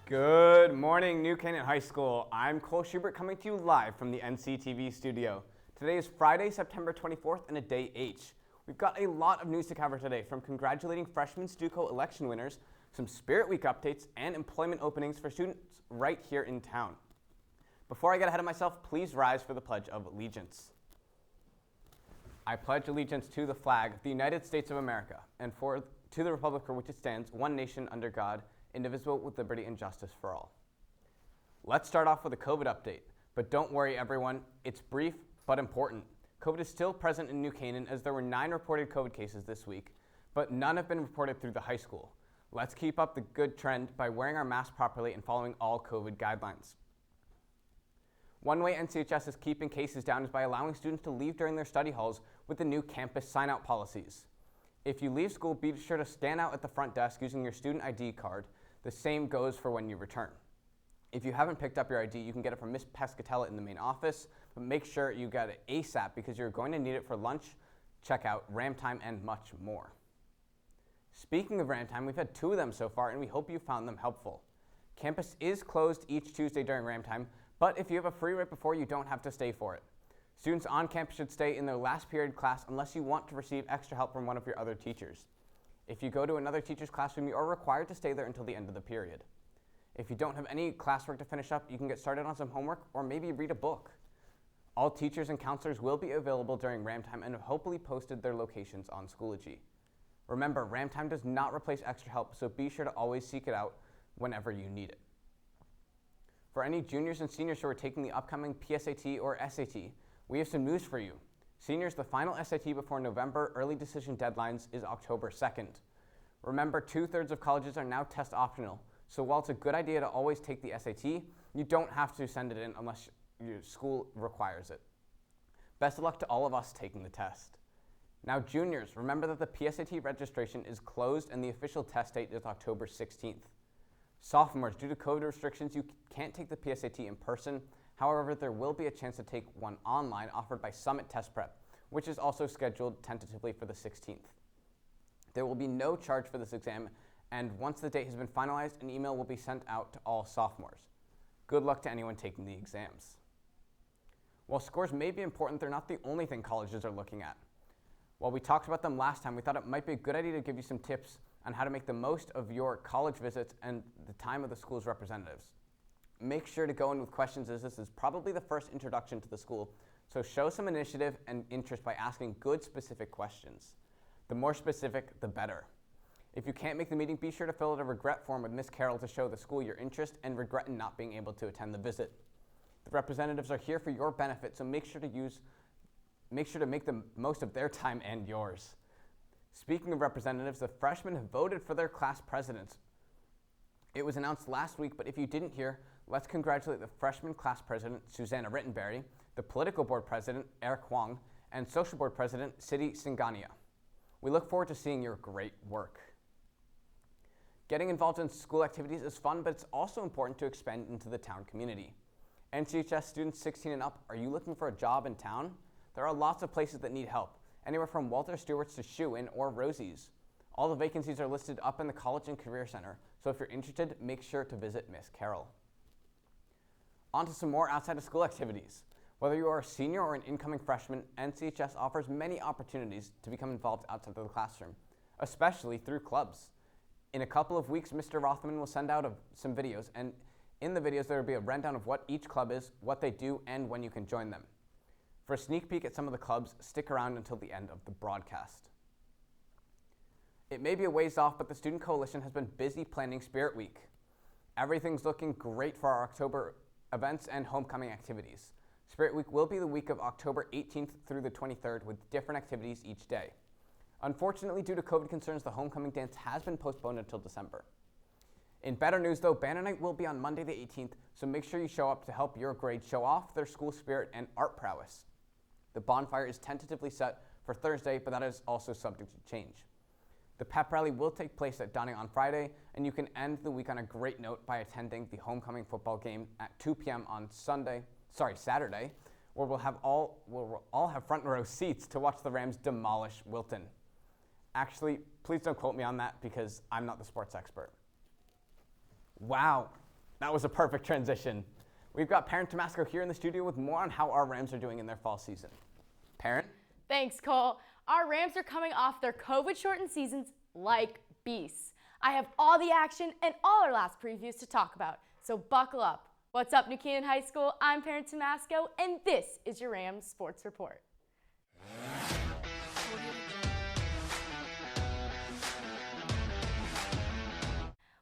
Good morning, New Canaan High School. I'm Cole Schubert coming to you live from the NCTV studio. Today is Friday, September 24th, and a day H. We've got a lot of news to cover today, from congratulating freshman STUCO election winners, some Spirit Week updates, and employment openings for students right here in town. Before I get ahead of myself, please rise for the Pledge of Allegiance. I pledge allegiance to the flag of the United States of America and to the republic for which it stands, one nation under God, indivisible, with liberty and justice for all. Let's start off with a COVID update, but don't worry everyone, it's brief but important. COVID is still present in New Canaan as there were 9 reported COVID cases this week, but none have been reported through the high school. Let's keep up the good trend by wearing our masks properly and following all COVID guidelines. One way NCHS is keeping cases down is by allowing students to leave during their study halls with the new campus sign-out policies. If you leave school, be sure to stand out at the front desk using your student ID card. The same goes for when you return. If you haven't picked up your ID, you can get it from Miss Pescatella in the main office, but make sure you get it ASAP because you're going to need it for lunch, checkout, RAM time, and much more. Speaking of RAM time, we've had 2 of them so far, and we hope you found them helpful. Campus is closed each Tuesday during RAM time, but if you have a free right before, you don't have to stay for it. Students on campus should stay in their last period class unless you want to receive extra help from one of your other teachers. If you go to another teacher's classroom, you are required to stay there until the end of the period. If you don't have any classwork to finish up, you can get started on some homework or maybe read a book. All teachers and counselors will be available during RAM time and have hopefully posted their locations on Schoology. Remember, RAM time does not replace extra help, so be sure to always seek it out whenever you need it. For any juniors and seniors who are taking the upcoming PSAT or SAT, we have some news for you. Seniors, the final SAT before November early decision deadlines is October 2nd. Remember, 2/3 of colleges are now test optional, so while it's a good idea to always take the SAT, you don't have to send it in unless your school requires it. Best of luck to all of us taking the test. Now juniors, remember that the PSAT registration is closed and the official test date is October 16th. Sophomores, due to COVID restrictions, you can't take the PSAT in person. However, there will be a chance to take one online offered by Summit Test Prep, which is also scheduled tentatively for the 16th. There will be no charge for this exam, and once the date has been finalized, an email will be sent out to all sophomores. Good luck to anyone taking the exams. While scores may be important, they're not the only thing colleges are looking at. While we talked about them last time, we thought it might be a good idea to give you some tips on how to make the most of your college visits and the time of the school's representatives. Make sure to go in with questions, as this is probably the first introduction to the school, so show some initiative and interest by asking good specific questions. The more specific, the better. If you can't make the meeting, be sure to fill out a regret form with Miss Carroll to show the school your interest and regret in not being able to attend the visit. The representatives are here for your benefit, so make sure to make the most of their time and yours. Speaking of representatives, the freshmen have voted for their class presidents. It was announced last week, but if you didn't hear, let's congratulate the freshman class president, Susanna Rittenberry, the political board president, Eric Huang, and social board president, Siti Singhania. We look forward to seeing your great work. Getting involved in school activities is fun, but it's also important to expand into the town community. NCHS students 16 and up, are you looking for a job in town? There are lots of places that need help, anywhere from Walter Stewart's to Shoe-In or Rosie's. All the vacancies are listed up in the College and Career Center, so if you're interested, make sure to visit Miss Carroll. On to some more outside of school activities. Whether you are a senior or an incoming freshman, NCHS offers many opportunities to become involved outside of the classroom, especially through clubs. In a couple of weeks, Mr. Rothman will send out some videos, and in the videos there will be a rundown of what each club is, what they do, and when you can join them. For a sneak peek at some of the clubs, stick around until the end of the broadcast. It may be a ways off, but the Student Coalition has been busy planning Spirit Week. Everything's looking great for our October events and homecoming activities. Spirit Week will be the week of October 18th through the 23rd with different activities each day. Unfortunately, due to COVID concerns, the homecoming dance has been postponed until December. In better news though, Banner Night will be on Monday the 18th, so make sure you show up to help your grade show off their school spirit and art prowess. The bonfire is tentatively set for Thursday, but that is also subject to change. The pep rally will take place at Downing on Friday, and you can end the week on a great note by attending the homecoming football game at 2 p.m. on Saturday, where we'll all have front row seats to watch the Rams demolish Wilton. Actually, please don't quote me on that because I'm not the sports expert. Wow, That was a perfect transition. We've got Perrin Tomasco here in the studio with more on how our Rams are doing in their fall season. Perrin? Thanks, Cole. Our Rams are coming off their COVID-shortened seasons like beasts. I have all the action and all our last previews to talk about, so buckle up. What's up, New Canaan High School? I'm Perrin Tomasco, and this is your Rams Sports Report.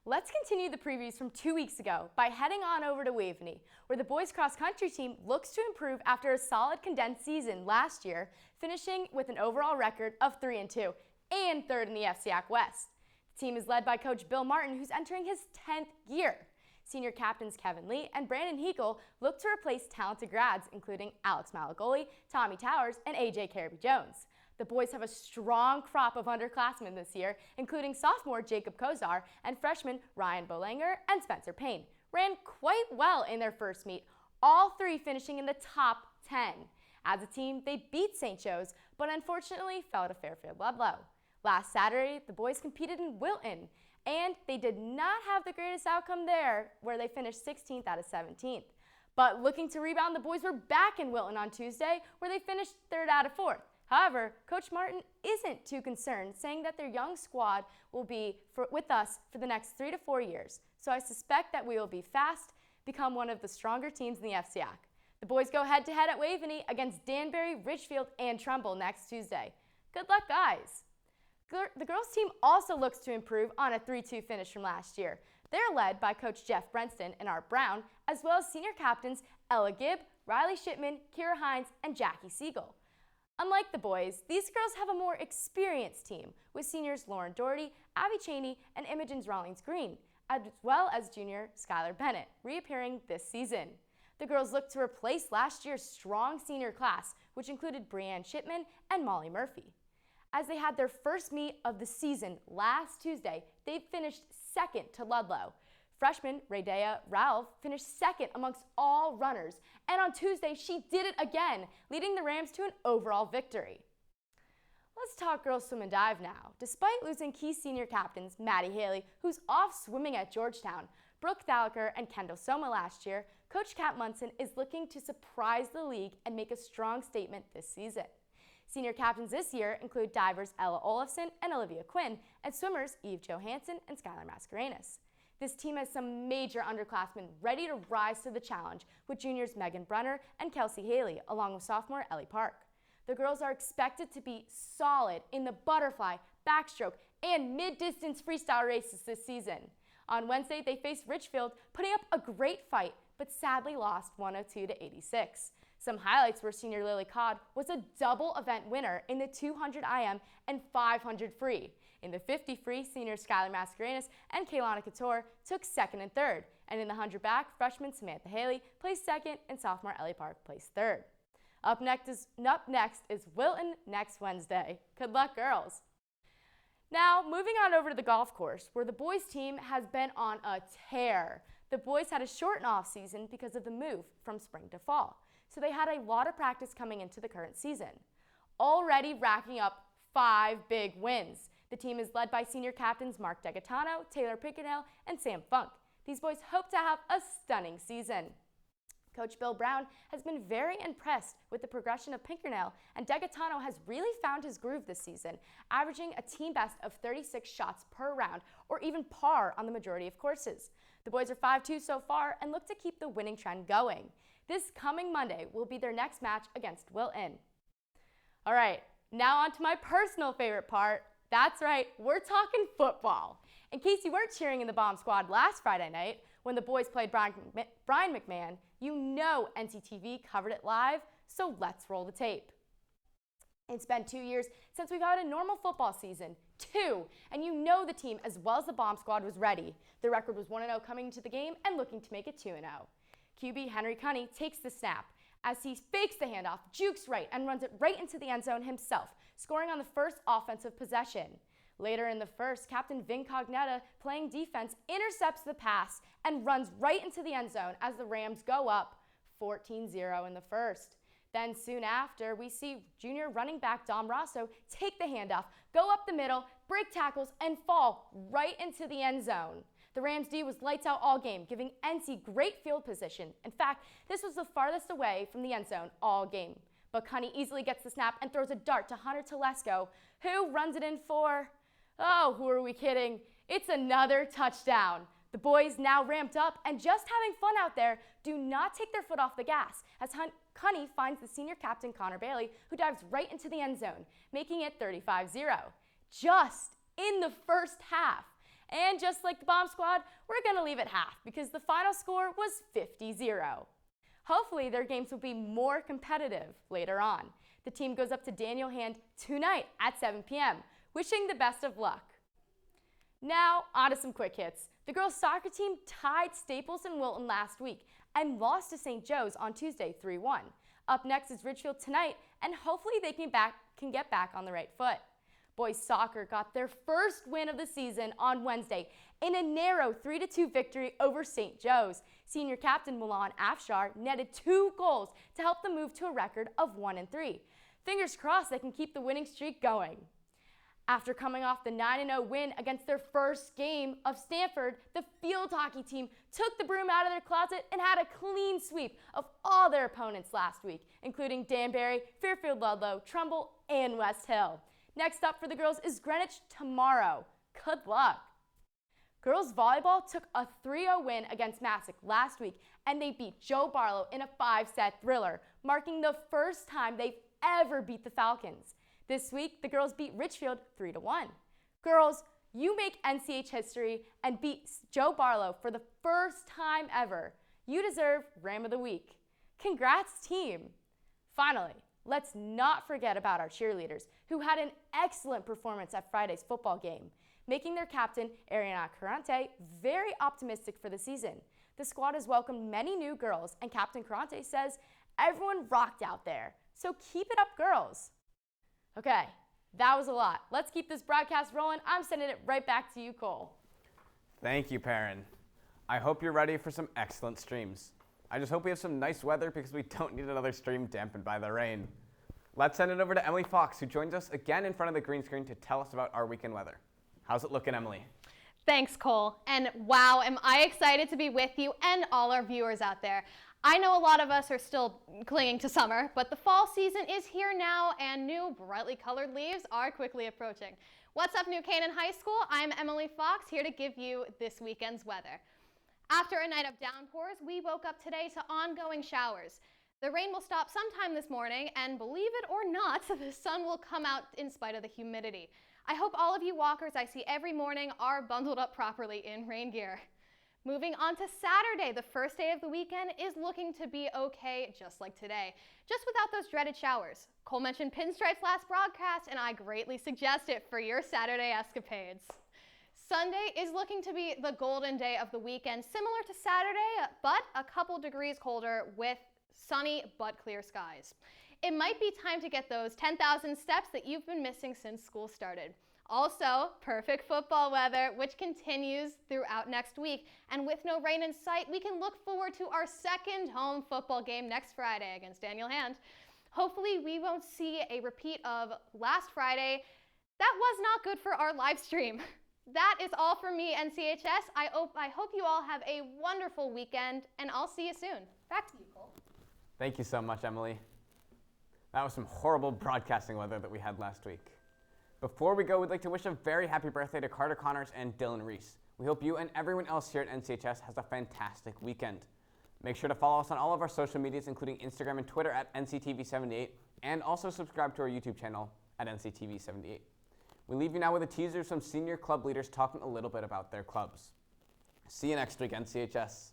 Let's continue the previews from 2 weeks ago by heading on over to Waveney, where the boys cross-country team looks to improve after a solid condensed season last year, finishing with an overall record of 3-2 and third in the FCIAC West. The team is led by Coach Bill Martin, who's entering his 10th year. Senior captains Kevin Lee and Brandon Heagle look to replace talented grads, including Alex Malagoli, Tommy Towers, and AJ Careby-Jones. The boys have a strong crop of underclassmen this year, including sophomore Jacob Kozar and freshman Ryan Bolanger and Spencer Payne. Ran quite well in their first meet, all three finishing in the top 10. As a team, they beat St. Joe's, but unfortunately fell to Fairfield-Ludlow. Last Saturday, the boys competed in Wilton, and they did not have the greatest outcome there, where they finished 16th out of 17th. But looking to rebound, the boys were back in Wilton on Tuesday, where they finished 3rd out of 4th. However, Coach Martin isn't too concerned, saying that their young squad will be with us for the next 3 to 4 years. So I suspect that we will be fast, become one of the stronger teams in the FCIAC. The boys go head-to-head at Waveney against Danbury, Richfield, and Trumbull next Tuesday. Good luck, guys. The girls' team also looks to improve on a 3-2 finish from last year. They're led by Coach Jeff Brenston and Art Brown, as well as senior captains Ella Gibb, Riley Shipman, Kira Hines, and Jackie Siegel. Unlike the boys, these girls have a more experienced team, with seniors Lauren Doherty, Abby Cheney, and Imogen Rawlings-Green, as well as junior Skylar Bennett, reappearing this season. The girls look to replace last year's strong senior class, which included Brianne Shipman and Molly Murphy. As they had their first meet of the season last Tuesday, they finished 2nd to Ludlow. Freshman Raydea Ralph finished 2nd amongst all runners, and on Tuesday she did it again, leading the Rams to an overall victory. Let's talk girls swim and dive now. Despite losing key senior captains Maddie Haley, who's off swimming at Georgetown, Brooke Thalaker, and Kendall Soma last year, Coach Kat Munson is looking to surprise the league and make a strong statement this season. Senior captains this year include divers Ella Olafson and Olivia Quinn, and swimmers Eve Johansson and Skylar Mascarenas. This team has some major underclassmen ready to rise to the challenge, with juniors Megan Brunner and Kelsey Haley, along with sophomore Ellie Park. The girls are expected to be solid in the butterfly, backstroke, and mid-distance freestyle races this season. On Wednesday, they faced Richfield, putting up a great fight, but sadly lost 102-86. Some highlights were senior Lily Codd was a double event winner in the 200 IM and 500 free. In the 50 free, senior Skylar Mascarenas and Kaylana Couture took 2nd and 3rd. And in the 100 back, freshman Samantha Haley placed 2nd and sophomore Ellie Park placed 3rd. Up next is Wilton next Wednesday. Good luck, girls. Now, moving on over to the golf course, where the boys team has been on a tear. The boys had a shortened off season because of the move from spring to fall, so they had a lot of practice coming into the current season. Already racking up 5 big wins. The team is led by senior captains Mark Degatano, Taylor Pickernell, and Sam Funk. These boys hope to have a stunning season. Coach Bill Brown has been very impressed with the progression of Pickernell, and Degatano has really found his groove this season, averaging a team best of 36 shots per round, or even par on the majority of courses. The boys are 5-2 so far and look to keep the winning trend going. This coming Monday will be their next match against Wilton. All right, now on to my personal favorite part. That's right, we're talking football. In case you weren't cheering in the Bomb Squad last Friday night, when the boys played Brian McMahon, you know NCTV covered it live, so let's roll the tape. It's been 2 years since we've had a normal football season. 2, and you know the team as well as the Bomb Squad was ready. The record was 1-0 coming into the game and looking to make it 2-0. QB Henry Cunny takes the snap as he fakes the handoff, jukes right, and runs it right into the end zone himself, scoring on the first offensive possession. Later in the first, Captain Vin Cognetta, playing defense, intercepts the pass and runs right into the end zone as the Rams go up 14-0 in the first. Then soon after, we see junior running back Dom Rosso take the handoff, go up the middle, break tackles, and fall right into the end zone. The Rams D was lights out all game, giving NC great field position. In fact, this was the farthest away from the end zone all game. But Cunny easily gets the snap and throws a dart to Hunter Telesco, who runs it in for, oh, who are we kidding? It's another touchdown. The boys, now ramped up and just having fun out there, do not take their foot off the gas as Cunny finds the senior captain Connor Bailey, who dives right into the end zone, making it 35-0. Just in the first half. And just like the Bomb Squad, we're going to leave it half because the final score was 50-0. Hopefully their games will be more competitive later on. The team goes up to Daniel Hand tonight at 7 p.m. Wishing the best of luck. Now, on to some quick hits. The girls' soccer team tied Staples and Wilton last week and lost to St. Joe's on Tuesday 3-1. Up next is Ridgefield tonight, and hopefully they can get back on the right foot. Boys soccer got their first win of the season on Wednesday in a narrow 3-2 victory over St. Joe's. Senior captain Milan Afshar netted 2 goals to help them move to a record of 1-3. Fingers crossed they can keep the winning streak going. After coming off the 9-0 win against their first game of Stanford, the field hockey team took the broom out of their closet and had a clean sweep of all their opponents last week, including Danbury, Fairfield Ludlow, Trumbull, and West Hill. Next up for the girls is Greenwich tomorrow. Good luck. Girls volleyball took a 3-0 win against Massac last week, and they beat Joe Barlow in a 5-set thriller, marking the first time they've ever beat the Falcons. This week, the girls beat Ridgefield 3-1. Girls, you make NCH history and beat Joe Barlow for the first time ever. You deserve Ram of the Week. Congrats, team. Finally, let's not forget about our cheerleaders, who had an excellent performance at Friday's football game, making their captain, Ariana Carante, very optimistic for the season. The squad has welcomed many new girls, and Captain Carante says everyone rocked out there. So keep it up, girls. Okay, that was a lot. Let's keep this broadcast rolling. I'm sending it right back to you, Cole. Thank you, Perrin. I hope you're ready for some excellent streams. I just hope we have some nice weather because we don't need another stream dampened by the rain. Let's send it over to Emily Fox, who joins us again in front of the green screen to tell us about our weekend weather. How's it looking, Emily? Thanks, Cole. And wow, am I excited to be with you and all our viewers out there. I know a lot of us are still clinging to summer, but the fall season is here now and new brightly colored leaves are quickly approaching. What's up, New Canaan High School? I'm Emily Fox, here to give you this weekend's weather. After a night of downpours, we woke up today to ongoing showers. The rain will stop sometime this morning, and believe it or not, the sun will come out in spite of the humidity. I hope all of you walkers I see every morning are bundled up properly in rain gear. Moving on to Saturday, the first day of the weekend is looking to be okay, just like today, just without those dreaded showers. Cole mentioned pinstripes last broadcast, and I greatly suggest it for your Saturday escapades. Sunday is looking to be the golden day of the weekend, similar to Saturday, but a couple degrees colder with sunny but clear skies. It might be time to get those 10,000 steps that you've been missing since school started. Also, perfect football weather, which continues throughout next week. And with no rain in sight, we can look forward to our second home football game next Friday against Daniel Hand. Hopefully, we won't see a repeat of last Friday. That was not good for our live stream. That is all for me, NCHS. I hope you all have a wonderful weekend, and I'll see you soon. Back to you, Cole. Thank you so much, Emily. That was some horrible broadcasting weather that we had last week. Before we go, we'd like to wish a very happy birthday to Carter Connors and Dylan Reese. We hope you and everyone else here at NCHS has a fantastic weekend. Make sure to follow us on all of our social medias, including Instagram and Twitter at NCTV78, and also subscribe to our YouTube channel at NCTV78. We leave you now with a teaser of some senior club leaders talking a little bit about their clubs. See you next week, NCHS.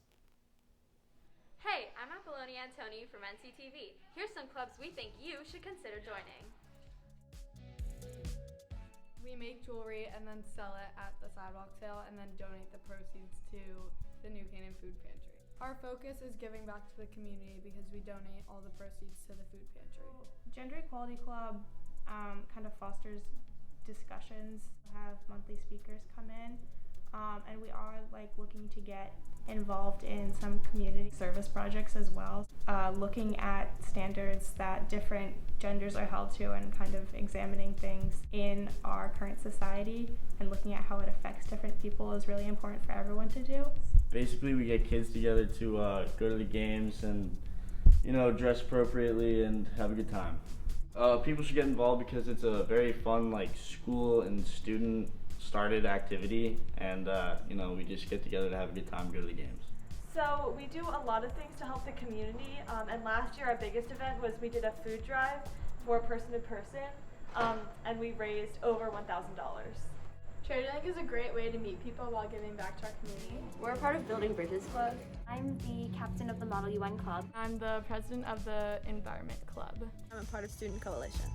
Hey, I'm Apollonia Antoni from NCTV. Here's some clubs we think you should consider joining. We make jewelry and then sell it at the sidewalk sale and then donate the proceeds to the New Canaan Food Pantry. Our focus is giving back to the community because we donate all the proceeds to the food pantry. Gender Equality Club kind of fosters discussions, have monthly speakers come in, and we are looking to get involved in some community service projects as well, looking at standards that different genders are held to and kind of examining things in our current society and looking at how it affects different people is really important for everyone to do. Basically, we get kids together to go to the games and, dress appropriately and have a good time. People should get involved because it's a very fun, school and student started activity, and we just get together to have a good time, go to the games. So we do a lot of things to help the community, and last year our biggest event was we did a food drive for person to person, and we raised over $1,000. Charity Link is a great way to meet people while giving back to our community. We're a part of Building Bridges Club. I'm the captain of the Model UN Club. I'm the president of the Environment Club. I'm a part of Student Coalition.